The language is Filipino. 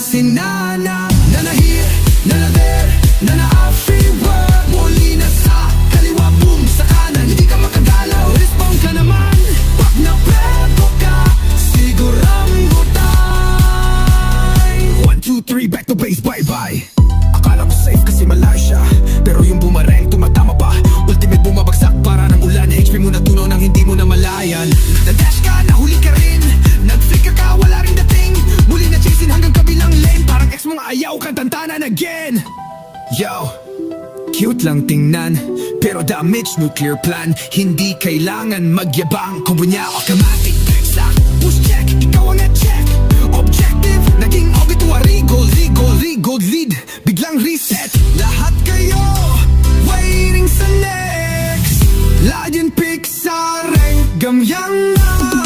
Sinana, nana here, nana there, nana everywhere. Muli na sa kaliwa, boom, sa kanan, hindi ka makagalaw. Respawn ka naman, pag naprepo ka, sigurang butay. 1, 2, 3, back to base, bye-bye. Akala ko safe kasi malayo siya, pero yung bumareng tumatama pa. Ultimate bumabagsak para ng ulan. HP mo natunaw nang hindi mo na malayan. Na-dash ka, nahuli ka rin, nag-flicker ka, wala ring dating. Muli na chasing hanggang kabilang lane, parang ex mong ayaw kang tantanan again. Yo, cute lang tingnan, pero damage nuclear plan. Hindi kailangan magyabang, kung bunya automatic backstack. Push check, ikaw ang na-check. Objective, naging obituary. Gold lead, biglang reset. Lahat kayo, waiting sa next. Lion pick sa rank, gamyang na